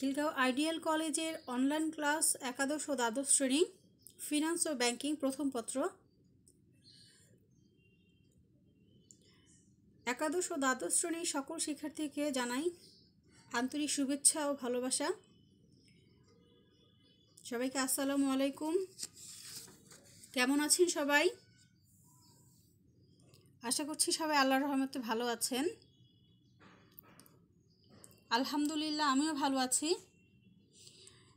Khilgaon ideal কলেজের online class একাদশ ও দ্বাদশ শ্রেণী ফিনান্স ও ব্যাংকিং প্রথম পত্র। একাদশ ও দ্বাদশ শ্রেণীর সকল শিক্ষার্থীকে জানাই আন্তরিক শুভেচ্ছা ও ভালোবাসা। সবাইকে আসসালামু আলাইকুম। কেমন আছেন সবাই? আশা করছি সবাই আল্লাহর রহমতে ভালো আছেন। আলহামদুলিল্লাহ, আমিও ভালো আছি।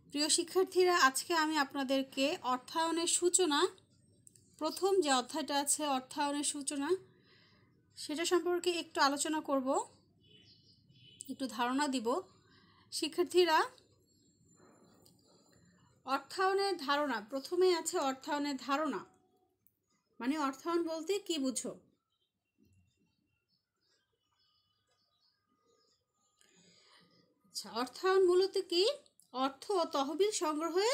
প্রিয় শিক্ষার্থীরা, আজকে আমি আপনাদেরকে অর্থায়নের সূচনা, প্রথম যে অধ্যায়টা আছে অর্থায়নের সূচনা, সেটা সম্পর্কে একটু আলোচনা করব, একটু ধারণা দিব। শিক্ষার্থীরা, অর্থায়নের ধারণা, প্রথমে আছে অর্থায়নের ধারণা, মানে অর্থায়ন বলতে কি বুঝো? আচ্ছা, অর্থায়ন মূলত কি? অর্থ ও তহবিল সংগ্রহে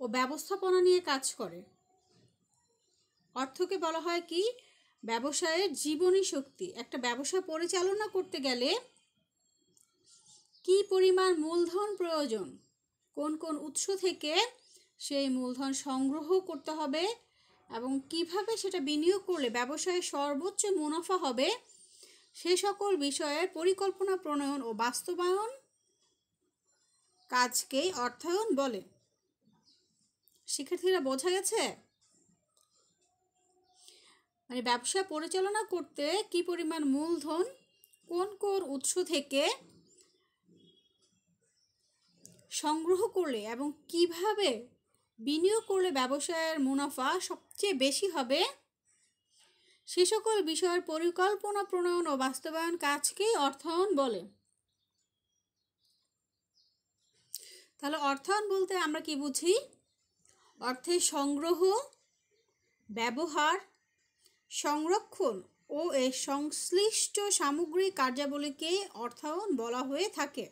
ও ব্যবস্থাপনা নিয়ে কাজ করে। অর্থকে বলা হয় কি? ব্যবসায়ের জীবনী শক্তি। একটা ব্যবসা পরিচালনা করতে গেলে কি পরিমাণ মূলধন প্রয়োজন, কোন কোন উৎস থেকে সেই মূলধন সংগ্রহ করতে হবে এবং কিভাবে সেটা বিনিয়োগ করলে ব্যবসায়ে সর্বোচ্চ মুনাফা হবে, সে সকল বিষয়ের পরিকল্পনা প্রণয়ন ও বাস্তবায়ন কাজকেই অর্থায়ন বলে। শিক্ষার্থীরা, বোঝা গেছে? মানে ব্যবসা পরিচালনা করতে কি পরিমাণ মূলধন, কোন কোন উৎস থেকে সংগ্রহ করলে এবং কিভাবে বিনিয়োগ করলে ব্যবসায়ের মুনাফা সবচেয়ে বেশি হবে, সে সকল বিষয়ের পরিকল্পনা প্রণয়ন ও বাস্তবায়ন কাজকেই অর্থায়ন বলে। তাহলে অর্থায়ন বলতে আমরা কি বুঝি? অর্থের সংগ্রহ, ব্যবহার, সংরক্ষণ ও এর সংশ্লিষ্ট সামগ্রিক কার্যাবলীকে অর্থায়ন বলা হয়ে থাকে।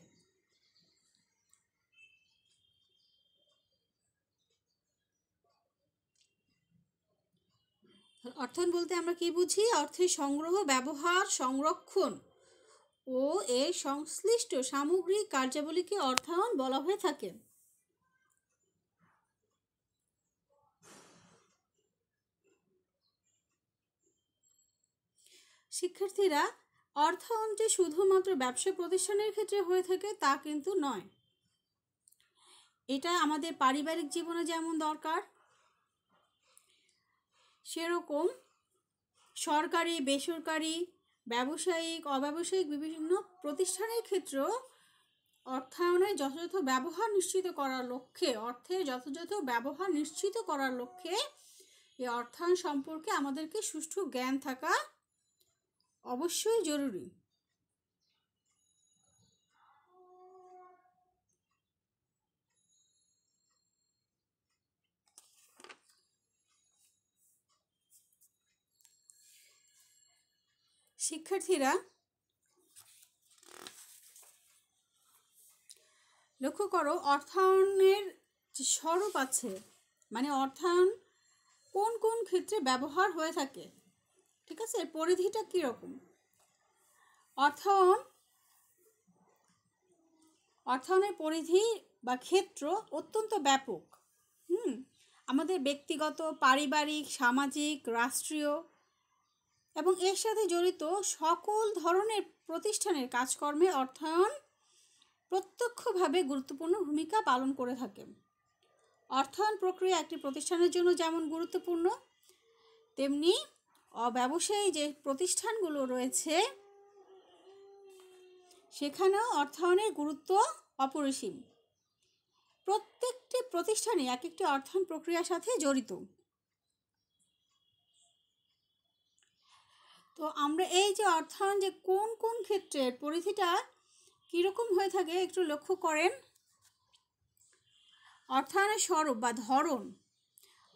অর্থায়ন বলতে আমরা কি বুঝি? অর্থের সংগ্রহ, ব্যবহার, সংরক্ষণ ও এর সংশ্লিষ্ট সামগ্রিক কার্যাবলীকে অর্থায়ন বলা হয়ে থাকে। শিক্ষার্থীরা, অর্থায়ন যে শুধুমাত্র ব্যবসা প্রতিষ্ঠানের ক্ষেত্রে হয়ে থাকে তা কিন্তু নয়। এটা আমাদের পারিবারিক জীবনে যেমন দরকার, সেরকম সরকারি, বেসরকারি, ব্যবসায়িক, অব্যবসায়িক বিভিন্ন প্রতিষ্ঠানের ক্ষেত্রেও অর্থায়নের যথাযথ ব্যবহার নিশ্চিত করার লক্ষ্যে, অর্থের যথাযথ ব্যবহার নিশ্চিত করার লক্ষ্যে এই অর্থায়ন সম্পর্কে আমাদেরকে সুষ্ঠু জ্ঞান থাকা অবশ্যই জরুরি। শিক্ষার্থীরা, লক্ষ্য করো, অর্থায়নের যে স্বরূপ আছে, মানে অর্থায়ন কোন কোন ক্ষেত্রে ব্যবহার হয়ে থাকে, ঠিক আছে, এর পরিধিটা কীরকম? অর্থায়নের পরিধি বা ক্ষেত্র অত্যন্ত ব্যাপক। আমাদের ব্যক্তিগত, পারিবারিক, সামাজিক, রাষ্ট্রীয় এবং এর সাথে জড়িত সকল ধরনের প্রতিষ্ঠানের কাজকর্মে অর্থায়ন প্রত্যক্ষভাবে গুরুত্বপূর্ণ ভূমিকা পালন করে থাকে। অর্থায়ন প্রক্রিয়া একটি প্রতিষ্ঠানের জন্য যেমন গুরুত্বপূর্ণ, তেমনি অব্যবসায়ী যে প্রতিষ্ঠানগুলো রয়েছে সেখানেও অর্থায়নের গুরুত্ব অপরিসীম। প্রত্যেকটি প্রতিষ্ঠানে এক একটি অর্থায়ন প্রক্রিয়ার সাথে জড়িত। তো আমরা এই যে অর্থায়ন যে কোন কোন ক্ষেত্রে পরিধিটা কীরকম হয়ে থাকে একটু লক্ষ্য করেন। অর্থায়নের স্বরূপ বা ধরন,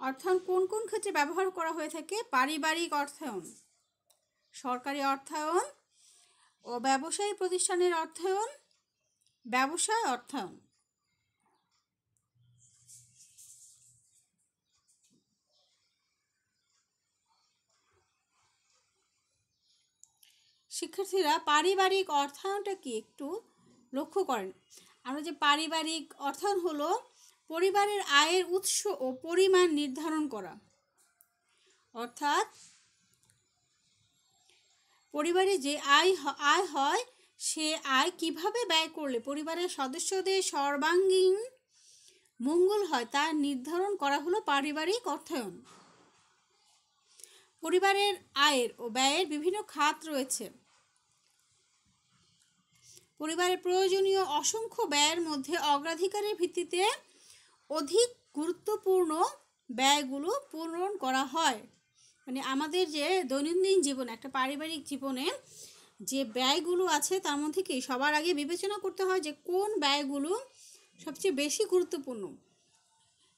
অর্থায়ন কোন কোন ক্ষেত্রে ব্যবহার করা হয়ে থাকে? পারিবারিক অর্থায়ন, সরকারি অর্থায়ন, ও ব্যবসায়ী প্রতিষ্ঠানের অর্থায়ন, ব্যবসায় অর্থায়ন। শিক্ষার্থীরা, পারিবারিক অর্থায়নটা কি একটু লক্ষ্য করেন। আমরা যে পারিবারিক অর্থায়ন হলো পরিবারের আয়ের উৎস ও পরিমাণ নির্ধারণ করা, অর্থাৎ পরিবারে যে আয় হয় সে আয় কিভাবে ব্যয় করলে পরিবারের সদস্যদের সর্বাঙ্গীন মঙ্গল হয় তা নির্ধারণ করা হলো পারিবারিক অর্থায়ন। পরিবারের আয়ের ও ব্যয়ের বিভিন্ন খাত রয়েছে। পরিবারের প্রয়োজনীয় অসংখ্য ব্যয়ের মধ্যে অগ্রাধিকারের ভিত্তিতে অধিক গুরুত্বপূর্ণ ব্যয়গুলো পূরণ করা হয়। মানে আমাদের যে দৈনন্দিন জীবন, একটা পারিবারিক জীবনে যে ব্যয়গুলো আছে তার মধ্যে কি সবার আগে বিবেচনা করতে হয় যে কোন ব্যয়গুলো সবচেয়ে বেশি গুরুত্বপূর্ণ,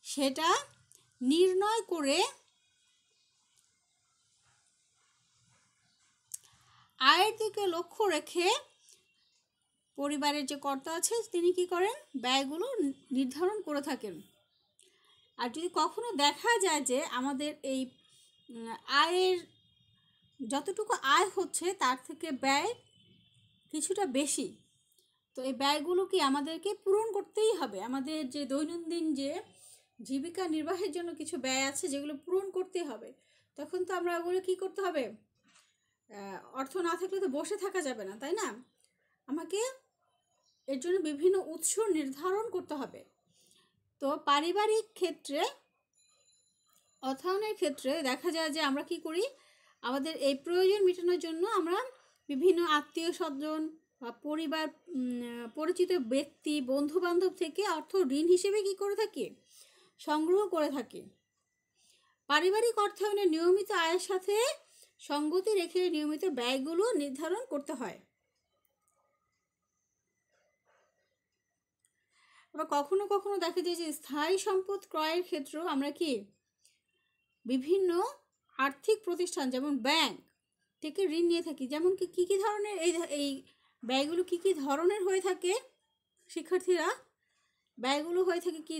সেটা নির্ণয় করে আয়ের দিকে লক্ষ্য রেখে পরিবারের যে কর্তা আছে তিনি কি করেন, ব্যয়গুলো নির্ধারণ করে থাকেন। আর যদি কখনো দেখা যায় যে আমাদের এই আয়ের যতটুকু আয় হচ্ছে তার থেকে ব্যয় কিছুটা বেশি, তো এই ব্যয়গুলো কি আমাদেরকে পূরণ করতেই হবে। আমাদের যে দৈনন্দিন যে জীবিকা নির্বাহের জন্য কিছু ব্যয় আছে যেগুলো পূরণ করতে হবে, তখন তো আমরা ওগুলো কী করতে হবে, অর্থ না থাকলে তো বসে থাকা যাবে না, তাই না? আমাকে এর জন্য বিভিন্ন উৎস নির্ধারণ করতে হবে। তো পারিবারিক ক্ষেত্রে অর্থায়নের ক্ষেত্রে দেখা যায় যে আমরা কি করি, আমাদের এই প্রয়োজন মেটানোর জন্য আমরা বিভিন্ন আত্মীয় স্বজন বা পরিবার, পরিচিত ব্যক্তি, বন্ধুবান্ধব থেকে অর্থ ঋণ হিসেবে কি করে থাকি, সংগ্রহ করে থাকি। পারিবারিক অর্থায়নের নিয়মিত আয়ের সাথে সঙ্গতি রেখে নিয়মিত ব্যয়গুলো নির্ধারণ করতে হয়। আবার কখনো কখনো দেখা যায় যে স্থায়ী সম্পদ ক্রয়ের ক্ষেত্রেও আমরা কি বিভিন্ন আর্থিক প্রতিষ্ঠান যেমন ব্যাংক থেকে ঋণ নিয়ে থাকি। যেমন কি কী ধরনের এই ব্যয়গুলো কী ধরনের হয়ে থাকে শিক্ষার্থীরা, ব্যয়গুলো হয়ে থাকে কি,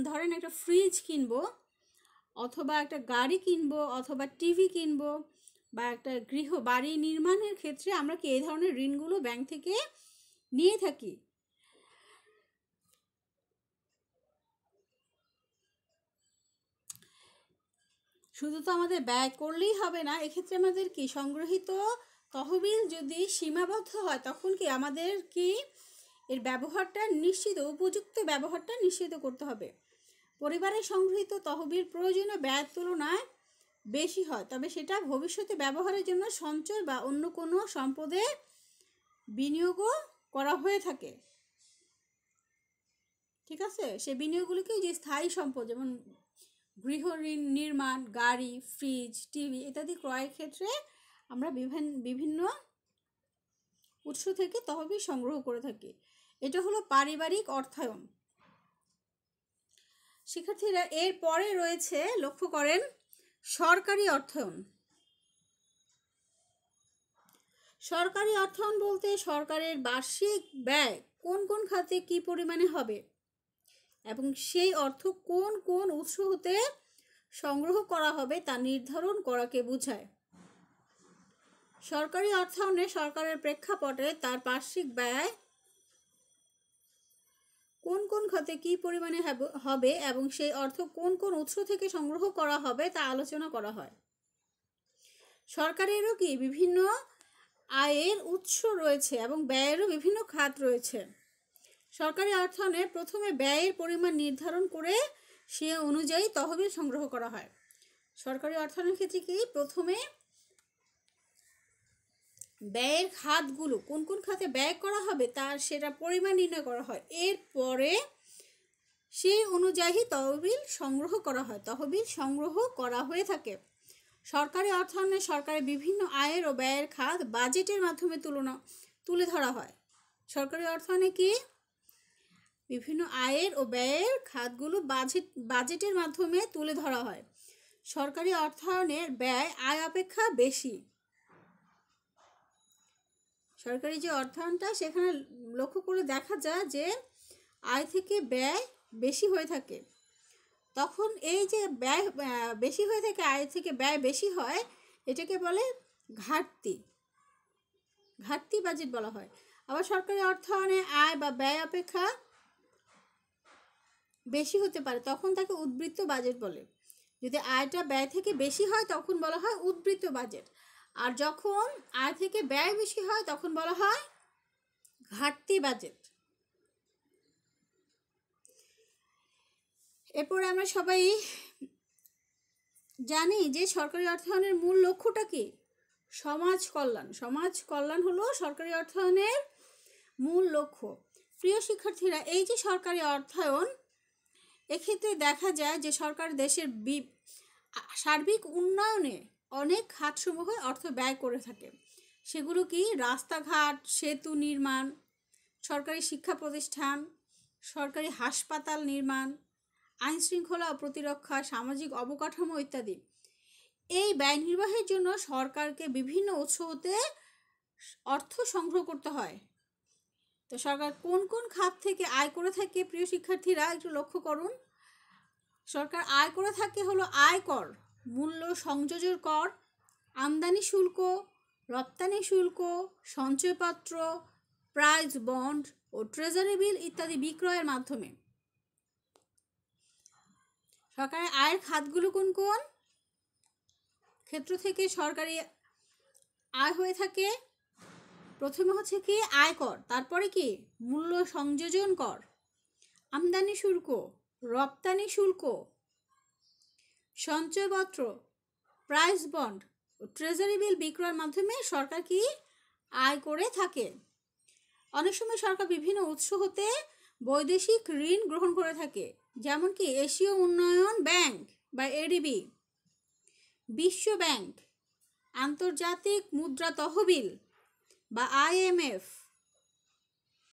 ধরেন একটা ফ্রিজ কিনবো, অথবা একটা গাড়ি কিনবো, অথবা টিভি কিনবো, বা একটা বাড়ি নির্মাণের ক্ষেত্রে আমরা কি এই ধরনের ঋণগুলো ব্যাংক থেকে নিয়ে থাকি। শুধু তো আমাদের ব্যয় করলেই হবে না, এক্ষেত্রে আমাদের কি সংগৃহীত তহবিল যদি সীমাবদ্ধ হয় তখন কি আমাদের কি এর ব্যবহারটা উপযুক্ত ব্যবহারটা নিশ্চিত করতে হবে। পরিবারের সংগৃহীত তহবিল প্রয়োজনীয় ব্যয়ের তুলনায় বেশি হয়, তবে সেটা ভবিষ্যতে ব্যবহারের জন্য সঞ্চয় বা অন্য কোনো সম্পদে বিনিয়োগও করা হয়ে থাকে। ঠিক আছে, সে বিনিয়োগগুলোকে যে স্থায়ী সম্পদ যেমন গৃহ নির্মাণ, গাড়ি, ফ্রিজ, টিভি ইত্যাদি ক্রয়ের ক্ষেত্রে আমরা বিভিন্ন উৎস থেকে তহবিল সংগ্রহ করে থাকি। এটা হলো পারিবারিক অর্থায়ন। শিক্ষার্থীরা এর পরে রয়েছে, লক্ষ্য করেন, সরকারি অর্থায়ন। সরকারি অর্থায়ন বলতে সরকারের বার্ষিক ব্যয় কোন কোন খাতে কি পরিমাণে হবে এবং সেই অর্থ কোন কোন উৎস হতে সংগ্রহ করা হবে তা নির্ধারণ করাকে বোঝায়। সরকারি অর্থায়নে সরকারের প্রেক্ষাপটে তার বার্ষিক ব্যয় কোন কোন খাতে কি পরিমাণে হবে এবং সেই অর্থ কোন কোন উৎস থেকে সংগ্রহ করা হবে তা আলোচনা করা হয়। সরকারেরও কি বিভিন্ন আয়ের উৎস রয়েছে এবং ব্যয়েরও বিভিন্ন খাত রয়েছে। সরকারি অর্থায়নে প্রথমে ব্যয়ের পরিমাণ নির্ধারণ করে সে অনুযায়ী তহবিল সংগ্রহ করা হয়। সরকারি অর্থায়নের ক্ষেত্রে কি প্রথমে ব্যয়ের খাতগুলো কোন কোন খাতে ব্যয় করা হবে তার সেটা পরিমাণ নির্ণয় করা হয়, এরপরে সেই অনুযায়ী তহবিল সংগ্রহ করা হয়, তহবিল সংগ্রহ করা হয়ে থাকে। সরকারি অর্থায়নে সরকারের বিভিন্ন আয়ের ও ব্যয়ের খাত বাজেটের মাধ্যমে তুলে ধরা হয়। সরকারি অর্থায়নে কি বিভিন্ন আয়ের ও ব্যয়ের খাতগুলো বাজেটের মাধ্যমে তুলে ধরা হয়। সরকারি অর্থায়নের ব্যয় আয় অপেক্ষা বেশি। সরকারি যে অর্থায়নটা সেখানে লক্ষ্য করে দেখা যায় যে আয় থেকে ব্যয় বেশি হয়ে থাকে। তখন এই যে ব্যয় বেশি হয়ে থাকে, আয় থেকে ব্যয় বেশি হয়, এটাকে বলে ঘাটতি বাজেট বলা হয়। আবার সরকারি অর্থায়নে আয় বা ব্যয় অপেক্ষা বেশি হতে পারে, তখন তাকে উদ্বৃত্ত বাজেট বলে। যদি আয়টা ব্যয় থেকে বেশি হয় তখন বলা হয় উদ্বৃত্ত বাজেট, আর যখন আয় থেকে ব্যয় বেশি হয় তখন বলা হয় ঘাটতি বাজেট। এরপরে আমরা সবাই জানি যে সরকারি অর্থায়নের মূল লক্ষ্যটা কি? সমাজ কল্যাণ। সমাজ কল্যাণ হলো সরকারি অর্থায়নের মূল লক্ষ্য। প্রিয় শিক্ষার্থীরা, এই যে সরকারি অর্থায়ন, এক্ষেত্রে দেখা যায় যে সরকার দেশের সার্বিক উন্নয়নে অনেক খাতসমূহ অর্থ ব্যয় করে থাকে। সেগুলো কি? রাস্তাঘাট, সেতু নির্মাণ, সরকারি শিক্ষা প্রতিষ্ঠান, সরকারি হাসপাতাল নির্মাণ, আইন শৃঙ্খলা ও প্রতিরক্ষা, সামাজিক অবকাঠামো ইত্যাদি। এই ব্যয় নির্বাহের জন্য সরকারকে বিভিন্ন উৎস হতে অর্থ সংগ্রহ করতে হয়। তো সরকার কোন কোন খাত থেকে আয় করে থাকে প্রিয় শিক্ষার্থীরা একটু লক্ষ্য করুন। সরকার আয় করে থাকে হলো আয়কর, মূল্য সংযোজন কর, আমদানি শুল্ক, রপ্তানি শুল্ক, সঞ্চয়পত্র, প্রাইজ বন্ড ও ট্রেজারি বিল ইত্যাদি বিক্রয়ের মাধ্যমে। সরকারের আয়ের খাতগুলো কোন কোন ক্ষেত্র থেকে সরকারি আয় হয়ে থাকে? প্রথমে হচ্ছে কি? আয়কর, তারপরে কি? মূল্য সংযোজন কর, আমদানি শুল্ক, রপ্তানি শুল্ক, সঞ্চয়পত্র, প্রাইস বন্ড ও ট্রেজারি বিল বিক্রয়ের মাধ্যমে সরকার কি আয় করে থাকে। অনেক সময় সরকার বিভিন্ন উৎস হতে বৈদেশিক ঋণ গ্রহণ করে থাকে, যেমন কি এশীয় উন্নয়ন ব্যাংক বা এডিবি, বিশ্ব ব্যাংক, আন্তর্জাতিক মুদ্রা তহবিল বা IMF,